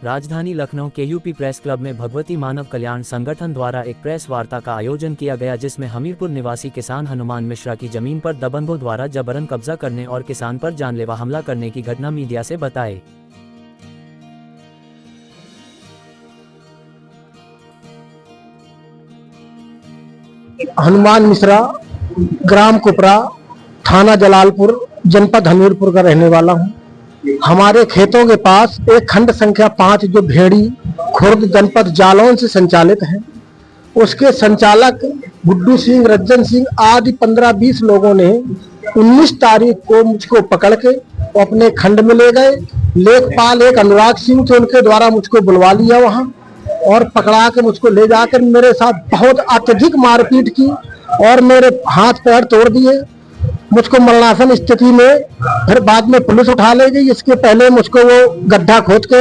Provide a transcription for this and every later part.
राजधानी लखनऊ के UP press club में भगवती मानव कल्याण संगठन द्वारा एक प्रेस वार्ता का आयोजन किया गया, जिसमें हमीरपुर निवासी किसान हनुमान मिश्रा की जमीन पर दबंगों द्वारा जबरन कब्जा करने और किसान पर जानलेवा हमला करने की घटना मीडिया से बताई। हनुमान मिश्रा, ग्राम कुपरा, थाना जलालपुर, जनपद हमीरपुर का रहने वाला हूँ। हमारे खेतों के पास एक खंड संख्या 5 जो भेड़ी खुर्द जनपद जालौन से संचालित है, उसके संचालक गुड्डू सिंह, रज्जन सिंह आदि 15-20 लोगों ने 19 तारीख को मुझको पकड़ के अपने खंड में ले गए। लेखपाल एक अनुराग सिंह थे, उनके द्वारा मुझको बुलवा लिया वहां और पकड़ा के मुझको ले जाकर मेरे साथ बहुत अत्यधिक मारपीट की और मेरे हाथ पैर तोड़ दिए। मुझको मरणासन स्थिति में फिर बाद में पुलिस उठा ले गई। इसके पहले मुझको वो गड्ढा खोद के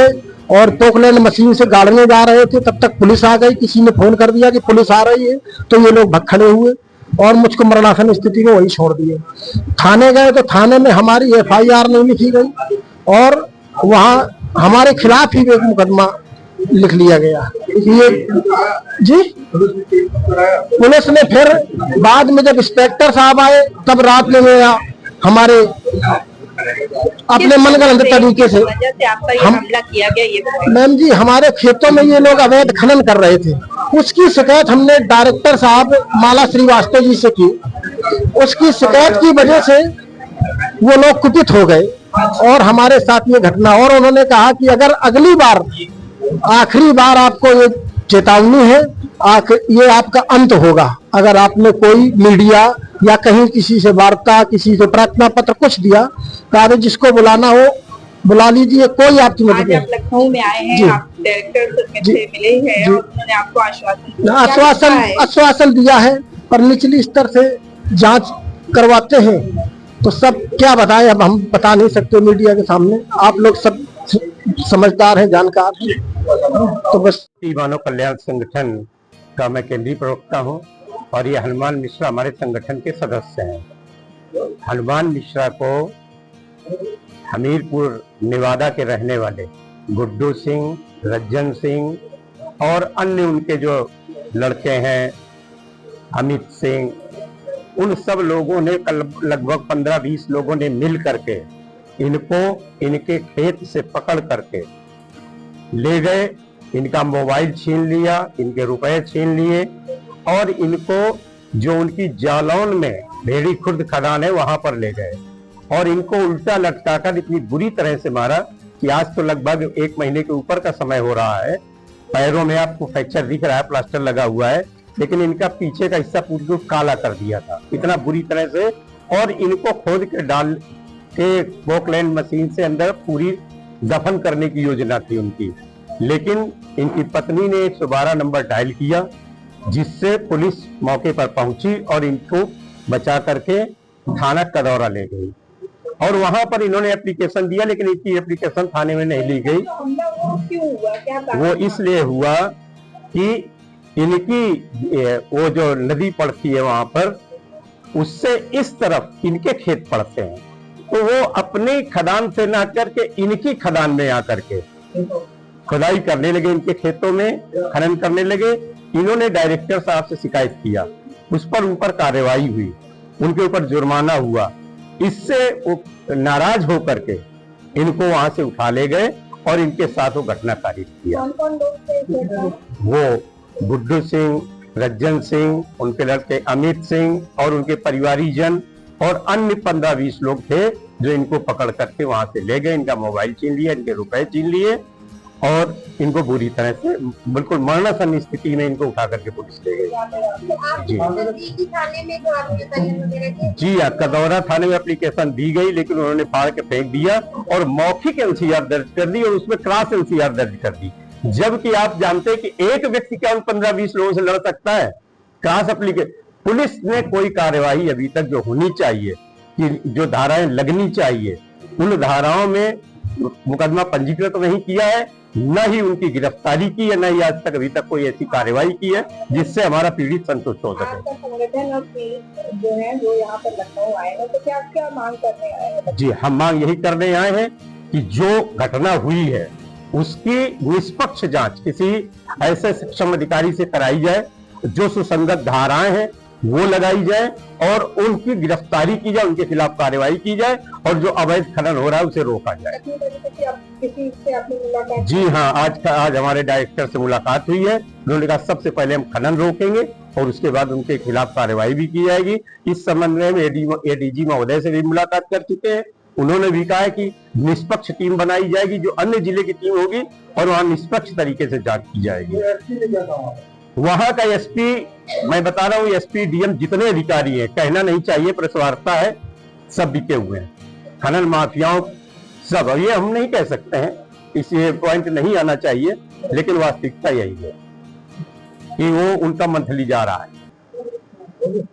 और पोकलैंड मशीन से गाड़ने जा रहे थे, तब तक पुलिस आ गई। किसी ने फोन कर दिया कि पुलिस आ रही है, तो ये लोग खड़े हुए और मुझको मरणासन स्थिति में वही छोड़ दिए। थाने गए तो थाने में हमारी FIR नहीं लिखी गई और वहाँ हमारे खिलाफ ही एक मुकदमा लिख लिया गया। ये जी पुलिस ने फिर बाद में जब इंस्पेक्टर साहब आए तब रात में हमारे अपने मनगढ़ंत तरीके से हमला किया गया। ये मैम जी, हमारे खेतों में ये लोग अवैध खनन कर रहे थे। उसकी शिकायत हमने डायरेक्टर साहब माला श्रीवास्तव जी से की। उसकी शिकायत की वजह से वो लोग कुपित हो गए और हमारे साथ ये घटना, और उन्होंने कहा कि अगर अगली बार आखिरी बार आपको ये चेतावनी है, ये आपका अंत होगा। अगर आपने कोई मीडिया या कहीं किसी से वार्ता, किसी से प्रार्थना पत्र कुछ दिया, तो जिसको बुलाना हो बुला लीजिए, कोई आपकी मदद नहीं। लखनऊ में आए हैं, आप डायरेक्टर से मिले हैं और उन्होंने आपको आश्वासन दिया है, पर निचली स्तर से जांच करवाते हैं। तो सब क्या बताएं, अब हम बता नहीं सकते मीडिया के सामने। आप लोग सब समझदार हैं, जानकार हैं। तो बस मानव कल्याण संगठन का मैं केंद्रीय प्रवक्ता हूं और ये हनुमान मिश्रा हमारे संगठन के सदस्य हैं। हनुमान मिश्रा को हमीरपुर नेवादा के रहने वाले गुड्डू सिंह, रज्जन सिंह और अन्य उनके जो लड़के हैं अमित सिंह, उन सब लोगों ने लगभग 15-20 लोगों ने मिल करके इनको इनके खेत से पकड़ करके ले गए। इनका मोबाइल छीन लिया, इनके रुपए छीन लिए और इनको जो उनकी जालौन में भेड़ी खुर्द खदान है वहां पर ले गए और इनको उल्टा लटकाकर इतनी बुरी तरह से मारा कि आज तो लगभग 1 महीने के ऊपर का समय हो रहा है। पैरों में आपको फ्रैक्चर दिख रहा है, प्लास्टर लगा हुआ है, लेकिन इनका पीछे का हिस्सा पूरी काला कर दिया था इतना बुरी तरह से। और इनको खोद के डाल के पोकलैंड मशीन से अंदर पूरी दफन करने की योजना थी उनकी, लेकिन इनकी पत्नी ने 112 नंबर डायल किया, जिससे पुलिस मौके पर पहुंची और इनको बचा करके थाना कदौरा ले गई और वहां पर इन्होंने एप्लीकेशन दिया, लेकिन इनकी एप्लीकेशन थाने में नहीं ली गई। वो इसलिए हुआ कि इनकी वो जो नदी पड़ती है वहां पर, उससे इस तरफ इनके खेत पड़ते हैं, तो वो अपने खदान से ना करके इनकी खदान में आकर के खुदाई करने लगे, इनके खेतों में खनन करने लगे। इन्होंने डायरेक्टर साहब से शिकायत किया, उस पर ऊपर कार्रवाई हुई, उनके ऊपर जुर्माना हुआ। इससे वो नाराज होकर के इनको वहां से उठा ले गए और इनके साथ वो घटना कारित किया। वो गुड्डू सिंह, रज्जन सिंह, उनके लड़के अमित सिंह और उनके परिवारीजन और अन्य 15-20 लोग थे जो इनको पकड़ करके वहां से ले गए। इनका मोबाइल छीन लिया, इनके रुपए छीन लिए और इनको बुरी तरह से बिल्कुल मरणासन स्थिति में इनको उठा करके पुलिस ले गई। जी हाँ, कदौरा थाने में एप्लीकेशन दी गई, लेकिन उन्होंने फाड़ के फेंक दिया और मौखिक LCR दर्ज कर दी और उसमें क्रॉस LCR दर्ज कर दी। जबकि आप जानते हैं कि एक व्यक्ति क्या उन 15-20 लोगों से लड़ सकता है? क्रॉस एप्लीकेशन पुलिस ने कोई कार्यवाही अभी तक जो होनी चाहिए, कि जो धाराएं लगनी चाहिए, उन धाराओं में मुकदमा पंजीकृत नहीं किया है, न ही उनकी गिरफ्तारी की है, न ही आज तक अभी तक कोई ऐसी कार्रवाई की है जिससे हमारा पीड़ित संतुष्ट हो सके। संगठन और पीड़ित जो है जो यहाँ पर लखनऊ आए हैं, तो क्या मांग करने आए हैं? जी, हम मांग यही करने आए हैं कि जो घटना हुई है उसकी निष्पक्ष जांच किसी ऐसे सक्षम अधिकारी से कराई जाए, जो सुसंगत धाराएं हैं वो लगाई जाए और उनकी गिरफ्तारी की जाए, उनके खिलाफ कार्रवाई की जाए और जो अवैध खनन हो रहा है उसे रोका जाए। जी हाँ, आज हमारे डायरेक्टर से मुलाकात हुई है। उन्होंने कहा सबसे पहले हम खनन रोकेंगे और उसके बाद उनके खिलाफ कार्रवाई भी की जाएगी। इस संबंध में एडीजी महोदय से भी मुलाकात कर चुके हैं। उन्होंने भी कहा है कि निष्पक्ष टीम बनाई जाएगी, जो अन्य जिले की टीम होगी, और वहां निष्पक्ष तरीके से जांच की जाएगी। वहां का एसपी, मैं बता रहा हूँ, एसपी डीएम जितने अधिकारी हैं, कहना नहीं चाहिए, प्रेस वार्ता है, सब बिके हुए हैं, खनन माफियाओं सब। ये हम नहीं कह सकते हैं, इसे पॉइंट नहीं आना चाहिए, लेकिन वास्तविकता यही है कि वो उनका मंथली जा रहा है।